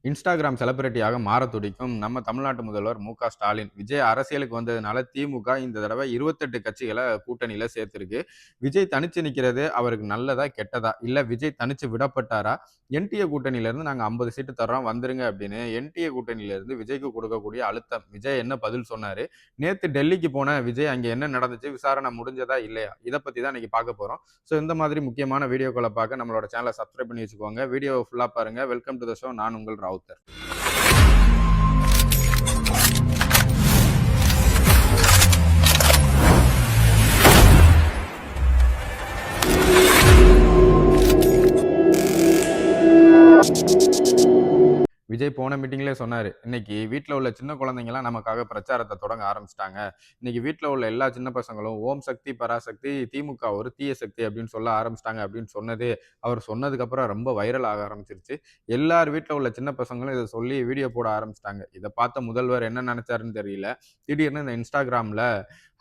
Instagram செலிபிரிட்டியாக மாற துடிக்கும் நம்ம தமிழ்நாட்டு முதல்வர் மு.க. ஸ்டாலின். விஜய் அரசியலுக்கு வந்ததுனால திமுக இந்த தடவை 28 கட்சிகள கூட்டணியில சேர்த்திருக்கு. விஜய் தனிச்சு நிக்கிறது அவருக்கு நல்லதா? கெட்டதா? இல்ல விஜய் தனிச்சு விடப்பட்டாரா? என்டிஏ கூட்டணியில இருந்து நாங்க 50 சீட்டு தர்றோம் வந்துருங்க அப்படின்னு என்டிஏ கூட்டணியில இருந்து விஜய்க்கு கொடுக்கக்கூடிய அழுத்தம். விஜய் என்ன பதில் சொன்னாரு? நேத்து டெல்லிக்கு போன விஜய் அங்க என்ன நடந்துச்சு? விசாரணை முடிஞ்சதா? இல்லையா? இத பத்தி தான் இன்னைக்கு பார்க்க போறோம். இந்த மாதிரி முக்கியமான வீடியோக்கள பார்க்க நம்மளோட சேனல சப்ஸ்கிரைப் பண்ணி வச்சுக்கோங்க. வீடியோவ ஃபுல்லா பாருங்க. Welcome to the show. நான் உங்கள் ராவுத்தர். விஜய் போன மீட்டிங்லயே சொன்னாரு. இன்னைக்கு வீட்ல உள்ள சின்ன குழந்தைங்கலாம் நமக்காக பிரச்சாரத்த தொடங்க ஆரம்பிச்சுட்டாங்க. இன்னைக்கு வீட்ல உள்ள எல்லா சின்ன பசங்களும் ஓம் சக்தி, பராசக்தி, திமுக ஒரு தீய சக்தி அப்படின்னு சொல்ல ஆரம்பிச்சுட்டாங்க அப்படின்னு சொன்னது, அவர் சொன்னதுக்கு அப்புறம் ரொம்ப வைரல் ஆக ஆரம்பிச்சிருச்சு. எல்லார் வீட்ல உள்ள சின்ன பசங்களும் இத சொல்லி வீடியோ போட ஆரம்பிச்சுட்டாங்க. இத பார்த்த முதல்வர் என்ன நெனச்சாருன்னு தெரியல. திடீர்னு இந்த இன்ஸ்டாகிராம்ல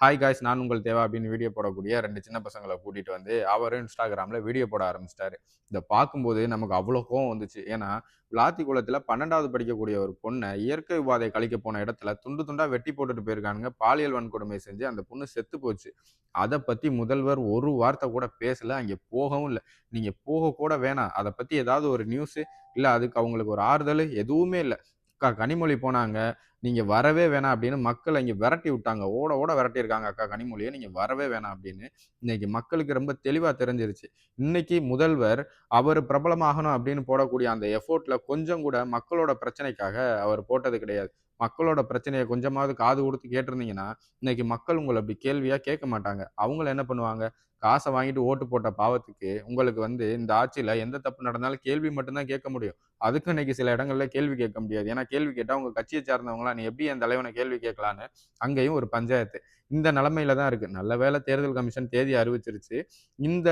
ஹாய் காய்ஸ் நான் உங்கள் தேவா அப்படின்னு வீடியோ போடக்கூடிய 2 சின்ன பசங்கள கூட்டிட்டு வந்து அவரும் இன்ஸ்டாகிராம்ல வீடியோ போட ஆரம்பிச்சுட்டாரு. இத பார்க்கும்போது நமக்கு அவ்வளோ கோவம் வந்துச்சு. ஏன்னா விளாத்திக்குளத்துல 12வது படிக்கக்கூடிய ஒரு பொண்ண இயற்கை உபாதை கழிக்க போன இடத்துல துண்டு துண்டா வெட்டி போட்டுட்டு போயிருக்கானுங்க. பாலியல் வன்கொடுமை செஞ்சு அந்த பொண்ணு செத்து போச்சு. அத பத்தி முதல்வர் ஒரு வார்த்தை கூட பேசல. அங்க போகவும் இல்ல. நீங்க போக கூட வேணாம். அத பத்தி ஏதாவது ஒரு நியூஸ் இல்ல அதுக்கு அவங்களுக்கு ஒரு ஆறுதல் எதுவுமே இல்ல. அக்கா கனிமொழி போனாங்க. நீங்க வரவே வேணாம் அப்படின்னு மக்கள இங்க விரட்டி விட்டாங்க. ஓட ஓட விரட்டியிருக்காங்க அக்கா கனிமொழிய. நீங்க வரவே வேணாம் அப்படின்னு. இன்னைக்கு மக்களுக்கு ரொம்ப தெளிவா தெரிஞ்சிருச்சு. இன்னைக்கு முதல்வர் அவரு பிரபலமாகணும் அப்படின்னு போடக்கூடிய அந்த எஃபோர்ட்ல கொஞ்சம் கூட மக்களோட பிரச்சனைக்காக அவர் போட்டது கிடையாது. மக்களோட பிரச்சனைய கொஞ்சமாவது காது குடுத்து கேட்டிருந்தீங்கன்னா, இன்னைக்கு மக்கள் உங்கள அப்படி கேள்வியா கேட்க மாட்டாங்க. அவங்கள என்ன பண்ணுவாங்க? காச வாங்கிட்டு ஓட்டு போட்ட பாவத்துக்கு, உங்களுக்கு இந்த ஆட்சியில எந்த தப்பு நடந்தாலும் கேள்வி மட்டும் தான் கேட்க முடியும். அதுக்கும் இன்னைக்கு சில இடங்கள்ல கேள்வி கேட்க முடியாது. ஏன்னா கேள்வி கேட்டா உங்க கட்சிய சார்ந்தவங்களா, "நீ எப்படி என் தலைவன கேள்வி கேட்கலான்னு?" அங்கேயும் ஒரு பஞ்சாயத்து. இந்த நிலைமையில தான் இருக்கு. நல்ல வேளை தேர்தல் கமிஷன் தேதி அறிவிச்சிருச்சு. இந்த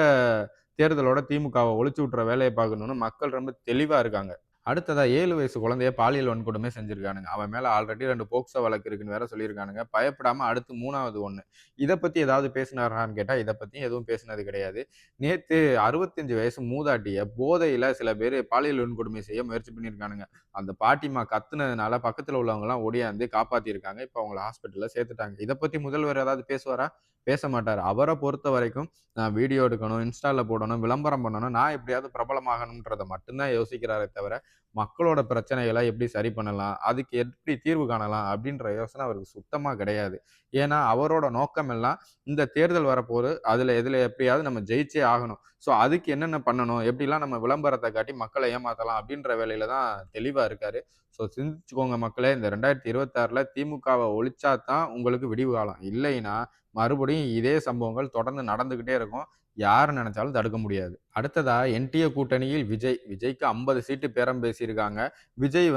தேர்தலோட திமுகவ ஒழிச்சு விட்டுற வேலைய பார்க்கணும்னு மக்கள் ரொம்ப தெளிவா இருக்காங்க. அடுத்ததா 7 வயசு குழந்தைய பாலியல் வன்கொடுமை செஞ்சிருக்கானுங்க. அவன் மேல ஆல்ரெடி 2 போக்சோ வழக்கு இருக்குன்னு வேற சொல்லியிருக்கானுங்க. பயப்படாம அடுத்து 3வது ஒண்ணு. இத பத்தி ஏதாவது பேசினாரான்னு கேட்டா, இத பத்தியும் எதுவும் பேசினது கிடையாது. நேத்து 65 வயசு மூதாட்டிய போதையில சில பேரு பாலியல் வன்கொடுமை செய்ய முயற்சி பண்ணியிருக்கானுங்க. அந்த பாட்டிம்மா கத்துனதுனால பக்கத்துல உள்ளவங்கலாம் ஓடியாந்து காப்பாத்தியிருக்காங்க. இப்ப அவங்கள ஹாஸ்பிட்டல்ல சேர்த்துட்டாங்க. இத பத்தி முதல்வர் ஏதாவது பேசுவாரா? பேச மாட்டாரு. அவர பொறுத்தவரைக்கும் நான் வீடியோ எடுக்கணும், இன்ஸ்டால போடணும், விளம்பரம் பண்ணணும், நான் எப்படியாவது பிரபலமாகணும்ன்றத மட்டும் தான் யோசிக்கிறாரே தவிர, மக்களோட பிரச்சனைகள எப்படி சரி பண்ணலாம்? அதுக்கு எப்படி தீர்வு காணலாம்? அப்படின்ற யோசனை அவருக்கு சுத்தமா கிடையாது. ஏன்னா, அவரோட நோக்கம் எல்லாம் இந்த தேர்தல் வரப்போது. எதுல எப்படியாவது நம்ம ஜெயிச்சே ஆகணும். அதுக்கு என்னென்ன பண்ணணும்? எப்படிலாம் நம்ம விளம்பரத்த காட்டி மக்கள ஏமாத்தலாம்? அப்படின்ற வேலையில தான் தெளிவா இருக்காரு. சிந்திச்சுக்கோங்க மக்களே. இந்த 2026ல திமுகவ ஒழிச்சா தான் உங்களுக்கு விடிவு காலம். இல்லைன்னா, மறுபடியும் இதே சம்பவங்கள் தொடர்ந்து நடந்துகிட்டே இருக்கும். யாரு நெனச்சாலும் தடுக்க முடியாது. அடுத்ததா என்டிஏ கூட்டணியில் விஜய். விஜய்க்கு 50 சீட்டு பேரம் பேசியிருக்காங்க. விஜய்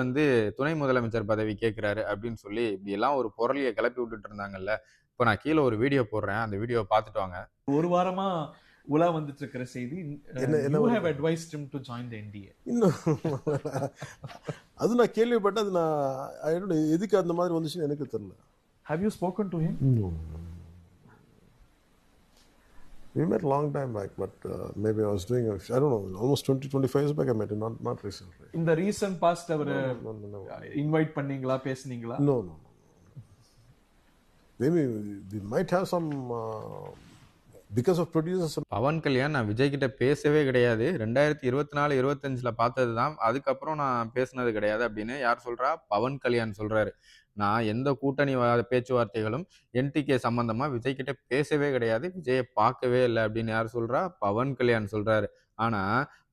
துணை முதலமைச்சர் பதவி கேட்கிறாரு அப்படின்னு சொல்லி இப்படியெல்லாம் ஒரு புரளிய கிளப்பி விட்டுட்டு இருந்தாங்கல்ல. இப்ப நான் கீழ ஒரு வீடியோ போடுறேன். அந்த வீடியோவ பார்த்துட்டு வாங்க. ஒரு வாரமா உலா வந்துட்டு இருக்கிற செய்தி you have advised him to join the NDA. இன்னும் அது நான் கேள்விப்பட்டேன். அது நான் எதுக்கு அந்த மாதிரி வந்துச்சுன்னு எனக்கு தெரியல. Have you spoken to him? No. We met long time back, but maybe I was doing, I don't know, almost 20-25 years back I met him, not recently. In the recent past our No. invite பண்ணீங்களா பேசுனீங்களா? No. Maybe we might have some because of producers. Pawan Kalyan நான் விஜய் கிட்ட பேசவே கிடையாது. 2024, 25ல பார்த்தது தான். அதுக்கப்புறம் நான் பேசினது கிடையாது அப்படின்னு யார் சொல்றா? பவன் கல்யாண் சொல்றாரு. நான் எந்த கூட்டணி பேச்சுவார்த்தைகளும் என்டிகே சம்பந்தமா விஜய் கிட்ட பேசவே கிடையாது. விஜய பார்க்கவே இல்ல அப்படின்னு யார் சொல்றா? பவன் கல்யாண் சொல்றாரு. ஆனா,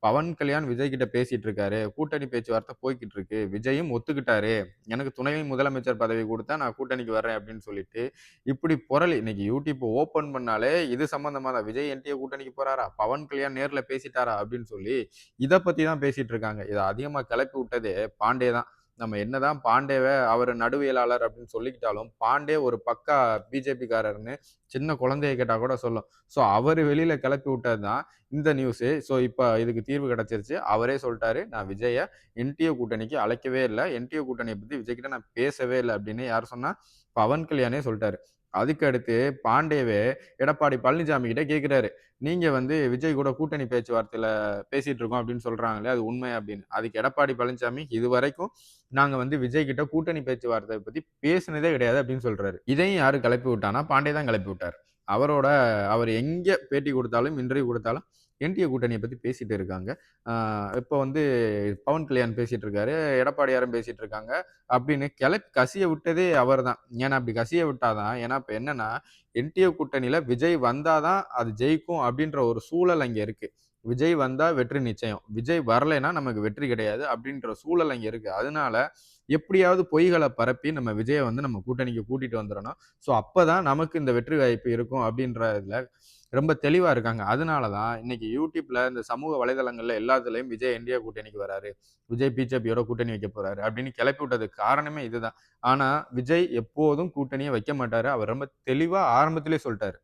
பவன் கல்யாண் விஜய் கிட்ட பேசிட்டு இருக்காரு. கூட்டணி பேச்சுவார்த்தை போய்க்கிட்டு இருக்கு. விஜயும் ஒத்துக்கிட்டாரு. எனக்கு துணை முதலமைச்சர் பதவி குடுத்தா நான் கூட்டணிக்கு வர்றேன் அப்படின்னு சொல்லிட்டு, இப்படி புரளி இன்னைக்கு யூடியூப் ஓப்பன் பண்ணாலே இது சம்பந்தமா தான். விஜய் என்டிஏ கூட்டணிக்கு போறாரா? பவன் கல்யாண் நேர்ல பேசிட்டாரா? அப்படின்னு சொல்லி இத பத்தி தான் பேசிட்டு இருக்காங்க. இத அதிகமா கிளப்பி விட்டதே பாண்டே தான். நம்ம என்னதான் பாண்டேவ அவர் நடுவியலாளர் அப்படின்னு சொல்லிக்கிட்டாலும், பாண்டே ஒரு பக்கா பிஜேபி காரர்ன்னு சின்ன குழந்தைய கேட்டா கூட சொல்லும். அவரு வெளியில கிளப்பி விட்டது தான் இந்த நியூஸு. இப்ப இதுக்கு தீர்வு கிடைச்சிருச்சு. அவரே சொல்ட்டாரு, நான் விஜய என்டிஏ கூட்டணிக்கு அழைக்கவே இல்ல. என்டிஏ கூட்டணிய பத்தி விஜய் கிட்ட நான் பேசவே இல்ல அப்படின்னு யார் சொன்னா? பவன் கல்யாணே சொல்ட்டாரு. அதுக்கு அடுத்து பாண்டேவே எடப்பாடி பழனிசாமி கிட்ட கேட்கிறாரு. நீங்க வந்து விஜய் கூட கூட்டணி பேச்சுவார்த்தையில பேசிட்டு இருக்கோம் அப்படின்னு சொல்றாங்களே, அது உண்மையா அப்படின்னு. அதுக்கு எடப்பாடி பழனிசாமி இதுவரைக்கும் நாங்க வந்து விஜய் கிட்ட கூட்டணி பேச்சுவார்த்தை பத்தி பேசினதே கிடையாது அப்படின்னு சொல்றாரு. இதையும் யாரு கிளப்பி விட்டான்னா, பாண்டே தான் கிளப்பி விட்டாரு. அவரோட அவர் எங்க பேட்டி குடுத்தாலும், இன்டர்வியூ குடுத்தாலும் என்டிஏ கூட்டணிய பத்தி பேசிட்டு இருக்காங்க. ஆ இப்ப வந்து பவன் கல்யாண் பேசிட்டு இருக்காரு, எடப்பாடியாரும் பேசிட்டு இருக்காங்க அப்படின்னு கிளப்பி கசிய விட்டதே அவர்தான். ஏன்னா அப்படி கசிய விட்டா தான் ஏன்னா இப்ப என்னன்னா, என்டிஏ கூட்டணியில விஜய் வந்தா தான் அது ஜெயிக்கும் அப்படின்ற ஒரு சூழல் அங்க இருக்கு. விஜய் வந்தா வெற்றி நிச்சயம். விஜய் வரலைன்னா நமக்கு வெற்றி கிடையாது அப்படின்ற சூழல் அங்க இருக்கு. அதனால எப்படியாவது பொய்கள பரப்பி நம்ம விஜய வந்து நம்ம கூட்டணிக்கு கூட்டிட்டு வந்துரணும். ஸோ அப்பதான் நமக்கு இந்த வெற்றி வாய்ப்பு இருக்கும் அப்படின்றதுல ரொம்ப தெளிவா இருக்காங்க. அதனால தான் இன்னைக்கு YouTubeல இந்த சமூக வலைதளங்கள்ல எல்லாத்துலயும் விஜய் என்டிஏ கூட்டணிக்கு வராரு. விஜய் பிஜேபியோட கூட்டணி வைக்க போறாரு அப்படின்னு கிளப்பி விட்டதுக்கு காரணமே இதுதான். ஆனா விஜய் எப்போதும் கூட்டணியே வைக்க மாட்டாரு. அவர் ரொம்ப தெளிவா ஆரம்பத்திலேயே சொல்ட்டாரு.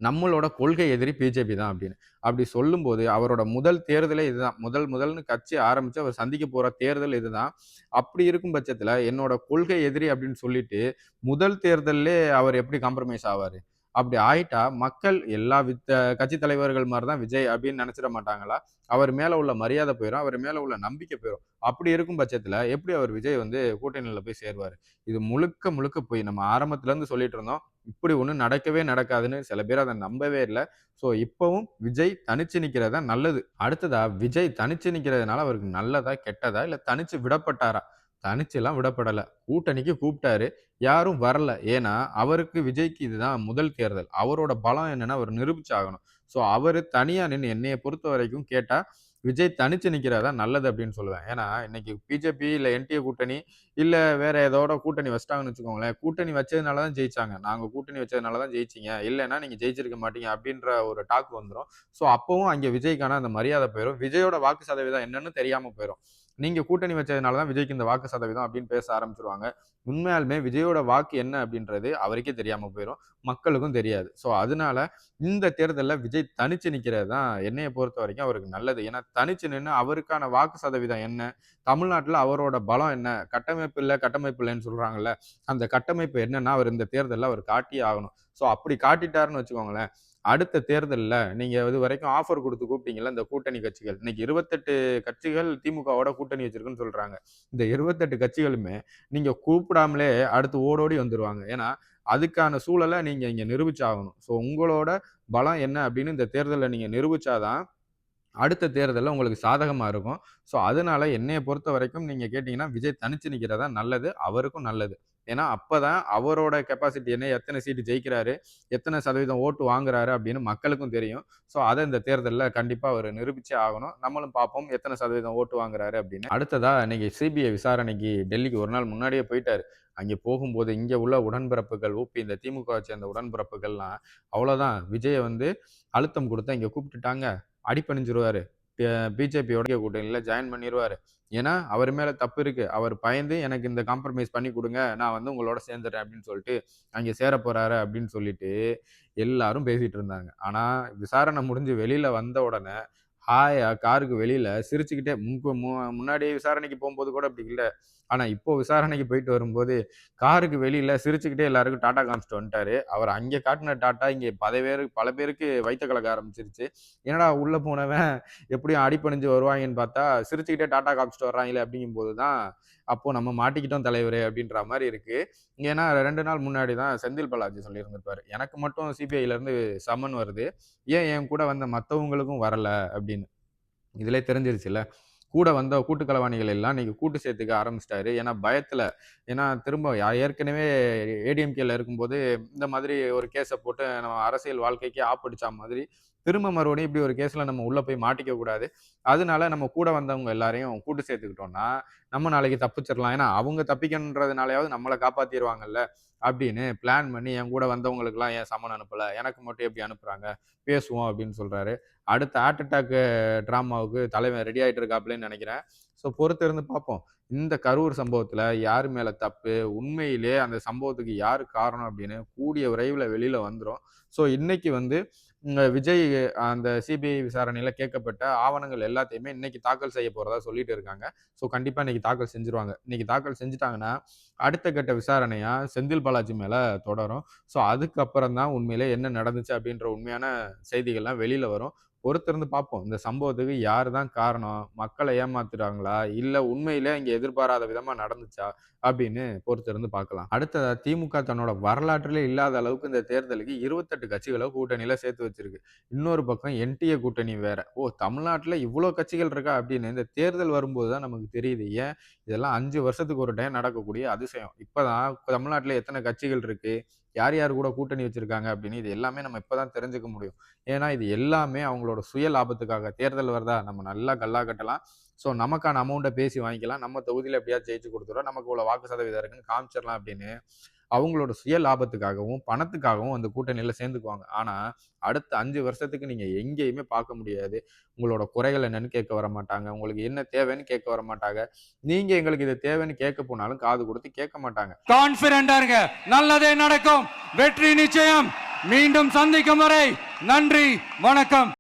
நம்மளோட கொள்கை எதிரி பிஜேபி தான் அப்படின்னு. அப்படி சொல்லும்போது அவரோட முதல் தேர்தலே இதுதான். முதல்னு கட்சி ஆரம்பிச்சு அவர் சந்திக்க போற தேர்தல் இதுதான். அப்படி இருக்கும் பட்சத்துல என்னோட கொள்கை எதிரி அப்படின்னு சொல்லிட்டு, முதல் தேர்தல்லே அவர் எப்படி காம்ப்ரமைஸ் ஆவாரு? அப்படி ஆயிட்டா மக்கள் எல்லா கட்சி தலைவர்கள் மாரி தான் விஜய் அப்படின்னு நெனச்சிட மாட்டாங்களா? அவர் மேல உள்ள மரியாதை போயிரும். அவர் மேல உள்ள நம்பிக்கை போயிரும். அப்படி இருக்கும் பட்சத்துல எப்படி அவர் விஜய் வந்து கூட்டணியில போய் சேருவாரு? இது முழுக்க முழுக்க பொய். நம்ம ஆரம்பத்துல இருந்து சொல்லிட்டு இருந்தோம். இப்படி ஒண்ணும் நடக்கவே நடக்காதுன்னு சில பேர் அத நம்பவே இல்ல. ஸோ இப்பவும் விஜய் தனிச்சு நிக்கிறது தான் நல்லது. அடுத்ததா விஜய் தனிச்சு நிக்கிறதுனால அவருக்கு நல்லதா? கெட்டதா? இல்ல தனிச்சு விடப்பட்டாரா? தனிச்சுலாம் விடப்படல. கூட்டணிக்கு கூப்பிட்டாரு. யாரும் வரல. ஏன்னா, அவருக்கு விஜய்க்கு இதுதான் முதல் தேர்தல். அவரோட பலம் என்னன்னா, அவர் நிரூபிச்சாகணும். ஸோ அவரு தனியா நின்னு என்னைய பொறுத்தவரைக்கும் கேட்டா, விஜய் தனிச்சு நிக்கிறது தான் நல்லது அப்படின்னு சொல்லுவேன். ஏன்னா, இன்னைக்கு பிஜேபி இல்ல என்டிஏ கூட்டணி, இல்ல வேற ஏதோட கூட்டணி வச்சுட்டாங்கன்னு வச்சுக்கோங்களேன். கூட்டணி வச்சதுனால தான் ஜெயிச்சாங்க. நாங்க கூட்டணி வச்சதுனால தான் ஜெயிச்சீங்க. இல்லன்னா நீங்க ஜெயிச்சிருக்க மாட்டீங்க அப்படின்ற ஒரு டாக் வந்துரும். ஸோ அப்பவும் அங்க விஜய்க்கான அந்த மரியாதை போயிரும். விஜயோட வாக்கு சதவீதம் என்னன்னு தெரியாம போயிரும். நீங்க கூட்டணி வச்சதுனால தான் விஜய்க்கு இந்த வாக்கு சதவீதம் அப்படின்னு பேச ஆரம்பிச்சுருவாங்க. உண்மையாலுமே விஜயோட வாக்கு என்ன அப்படின்றது அவருக்கே தெரியாம போயிரும். மக்களுக்கும் தெரியாது. ஸோ அதனால இந்த தேர்தல்ல விஜய் தனிச்சு நிக்கிறது தான் என்னைய பொறுத்தவரைக்கும் அவருக்கு நல்லது. ஏன்னா தனிச்சு நின்னு அவருக்கான வாக்கு சதவீதம் என்ன? தமிழ்நாட்டுல அவரோட பலம் என்ன? கட்டமைப்பு இல்லன்னு சொல்றாங்கல்ல. அந்த கட்டமைப்பு என்னன்னா அவர் இந்த தேர்தல்ல அவர் காட்டியே ஆகணும். ஸோ அப்படி காட்டிட்டாருன்னு வச்சுக்கோங்களேன், அடுத்த தேர்தல்ல நீங்க இதுவரைக்கும் ஆஃபர் குடுத்து கூப்பிட்டீங்கல்ல இந்த கூட்டணி கட்சிகள். இன்னைக்கு 28 கட்சிகள் திமுகவோட கூட்டணி வச்சிருக்குன்னு சொல்றாங்க. இந்த 28 கட்சிகளுமே நீங்க கூப்பிடாமலே அடுத்து ஓடோடி வந்துருவாங்க. ஏன்னா, அதுக்கான சூழல நீங்க இங்க நிரூபிச்சாகணும். ஸோ உங்களோட பலம் என்ன அப்படின்னு இந்த தேர்தல்ல நீங்க நிரூபிச்சா தான் அடுத்த தேர்தல்ல உங்களுக்கு சாதகமா இருக்கும். ஸோ, அதனால என்னைய பொறுத்தவரைக்கும் நீங்க கேட்டீங்கன்னா, விஜய் தனிச்சு நிக்கிறது தான் நல்லது. அவருக்கும் நல்லது. ஏன்னா, அப்பதான் அவரோட கெப்பாசிட்டி என்ன, எத்தன சீட்டு ஜெயிக்கிறாரு, எத்தன சதவீதம் ஓட்டு வாங்குறாரு அப்படின்னு மக்களுக்கும் தெரியும். ஸோ, அத இந்த தேர்தல்ல கண்டிப்பா அவரு நிரூபிச்சே ஆகணும். நம்மளும் பார்ப்போம் எத்தன சதவீதம் ஓட்டு வாங்குறாரு அப்படின்னு. அடுத்ததா இன்னைக்கு சிபிஐ விசாரணைக்கு டெல்லிக்கு ஒரு நாள் முன்னாடியே போயிட்டாரு. அங்கே போகும்போது இங்க உள்ள உடன்பிறப்புகள், இந்த திமுகவை சேர்ந்த உடன்பிறப்புகள்லாம் அவ்வளோதான் விஜய வந்து அழுத்தம் குடுத்து இங்க கூப்பிட்டுட்டாங்க. அடிபணிஞ்சிருவாரு. பிஜேபியோட கூட்டணியில ஜாயின் பண்ணிருவாரு. ஏன்னா, அவர் மேல தப்பு இருக்கு. அவர் பயந்து எனக்கு இந்த காம்ப்ரமைஸ் பண்ணி குடுங்க. நான் வந்து உங்களோட சேர்ந்துறேன் அப்படின்னு சொல்லிட்டு, அங்கே சேரப் போறாரு அப்படின்னு சொல்லிட்டு எல்லாரும் பேசிட்டு இருந்தாங்க. ஆனா, விசாரணை முடிஞ்சு வெளியில வந்த உடனே, ஹாயா காருக்கு வெளியில சிரிச்சுக்கிட்டே முன்னாடி விசாரணைக்கு போம்போது கூட அப்படி இல்ல. ஆனா, இப்போ விசாரணைக்கு போயிட்டு வரும்போது, காருக்கு வெளியில சிரிச்சுக்கிட்டே எல்லாருக்கும் டாட்டா காமிச்சுட்டு வந்துட்டாரு. அவர் அங்கே காட்டுன டாட்டா இங்கே பல பேருக்கு வயித்த கலக்க ஆரம்பிச்சிருச்சு. என்னடா உள்ள போனவன் எப்படியும் அடிபணிஞ்சு வருவாங்கன்னு பார்த்தா, சிரிச்சுக்கிட்டே டாட்டா காமிச்சுட்டு வர்றாங்களே அப்படிங்கும்போது தான், அப்போ நம்ம மாட்டிக்கிட்டோம் தலைவரே அப்படின்ற மாரி இருக்கு. ஏன்னா 2 நாள் முன்னாடி தான் செந்தில் பாலாஜி சொல்லியிருந்திருப்பாரு. எனக்கு மட்டும் சிபிஐலருந்து சம்மன் வருது. ஏன் என் கூட வந்த மத்தவங்களுக்கும் வரல அப்படின்னு. இதிலே தெரிஞ்சிருச்சுல்ல. கூட வந்த கூட்டு களவாணிகள் எல்லாம் இன்னைக்கு கூட்டு சேர்த்துக்க ஆரம்பிச்சுட்டாரு. ஏன்னா பயத்துல. ஏன்னா திரும்ப ஏற்கனவே ஏடிஎம்கேல இருக்கும்போது இந்த மாதிரி ஒரு கேஸ போட்டு நம்ம அரசியல் வாழ்க்கைக்கே ஆப்படிச்சா மாதிரி, திரும்ப மறுபடியும் இப்படி ஒரு கேஸ்ல நம்ம உள்ள போய் மாட்டிக்க கூடாது. அதனால நம்ம கூட வந்தவங்க எல்லாரையும் கூட்டு சேர்த்துக்கிட்டோம்னா, நம்ம நாளைக்கு தப்பிச்சிரலாம். ஏன்னா அவங்க தப்பிக்கணுன்றதுனாலயாவது நம்மள காப்பாத்திருவாங்கல்ல. அப்படின்னு பிளான் பண்ணி என் கூட வந்தவங்களுக்கெல்லாம் ஏன் சம்மன் அனுப்பல? எனக்கு மட்டும் எப்படி அனுப்புறாங்க? பேசுவோம் அப்படின்னு சொல்றாரு. அடுத்த ஹார்ட் அட்டாக் ட்ராமாவுக்கு தலைவன் ரெடி ஆயிட்டு இருக்காப்லன்னு நெனைக்கிறேன். ஸோ பொறுத்திருந்து பார்ப்போம். இந்த கரூர் சம்பவத்துல யார் மேல தப்பு? உண்மையிலேயே அந்த சம்பவத்துக்கு யாரு காரணம் அப்படின்னு கூடிய விரைவில வெளில வந்துரும். ஸோ இன்னைக்கு வந்து விஜய் அந்த சிபிஐ விசாரணையில கேட்கப்பட்ட ஆவணங்கள் எல்லாத்தையுமே இன்னைக்கு தாக்கல் செய்ய போறதா சொல்லிட்டு இருக்காங்க. ஸோ கண்டிப்பா இன்னைக்கு தாக்கல் செஞ்சுருவாங்க. இன்னைக்கு தாக்கல் செஞ்சுட்டாங்கன்னா, அடுத்த கட்ட விசாரணையா செந்தில் பாலாஜி மேல தொடரும். ஸோ அதுக்கப்புறம் தான் உண்மையிலே என்ன நடந்துச்சு அப்படின்ற உண்மையான செய்திகள்லாம் வெளியில வரும். பொறுத்திருந்து பார்ப்போம். இந்த சம்பவத்துக்கு யாரு தான் காரணம்? மக்கள ஏமாத்துறாங்களா? இல்ல உண்மையிலே இங்க எதிர்பாராத விதமா நடந்துச்சா? அப்படின்னு பொறுத்திருந்து பார்க்கலாம். அடுத்ததா திமுக தன்னோட வரலாற்றிலே இல்லாத அளவுக்கு இந்த தேர்தலுக்கு 28 கட்சிகள கூட்டணியில சேர்த்து வச்சிருக்கு. இன்னொரு பக்கம் என்டிஏ கூட்டணி வேற. ஓ! தமிழ்நாட்டுல இவ்ளோ கட்சிகள் இருக்கா? அப்படின்னு இந்த தேர்தல் வரும்போது தான் நமக்கு தெரியுது. ஏன்? இதெல்லாம் 5 வருஷத்துக்கு ஒரு டைம் நடக்கக்கூடிய அதிசயம். இப்பதான் தமிழ்நாட்டுல எத்தன கட்சிகள் இருக்கு? யார் யார் கூட கூட்டணி வச்சிருக்காங்க? அப்படின்னு இது எல்லாமே நம்ம இப்ப தான் தெரிஞ்சுக்க முடியும். ஏன்னா, இது எல்லாமே அவங்களோட சுய லாபத்துக்காக. தேர்தல் வருதா? நம்ம நல்லா கல்லா கட்டலாம். ஸோ நமக்கான அமௌண்ட்ட பேசி வாங்கிக்கலாம். நம்ம தொகுதியில எப்படியாவது ஜெயிச்சு குடுத்துறோம். நமக்கு இவ்வளோ வாக்கு சதவீதம் இருக்குன்னு காமிச்சிரலாம் அப்படின்னு, அவங்களோட சுய லாபத்துக்காகவும், பணத்துக்காகவும் அந்த கூட்டணியில சேர்ந்துக்குவாங்க. ஆனா, அடுத்த 5 வருஷத்துக்கு நீங்க எங்கேயுமே பார்க்க முடியாது. உங்களோட குறைகள் என்னன்னு கேட்க வரமாட்டாங்க. உங்களுக்கு என்ன தேவைன்னு கேட்க வரமாட்டாங்க. நீங்க எங்களுக்கு இது தேவைன்னு கேட்க போனாலும் காது குடுத்து கேட்க மாட்டாங்க. கான்பிடென்டா இருங்க. நல்லதே நடக்கும். வெற்றி நிச்சயம். மீண்டும் சந்திக்கும் வரை நன்றி, வணக்கம்.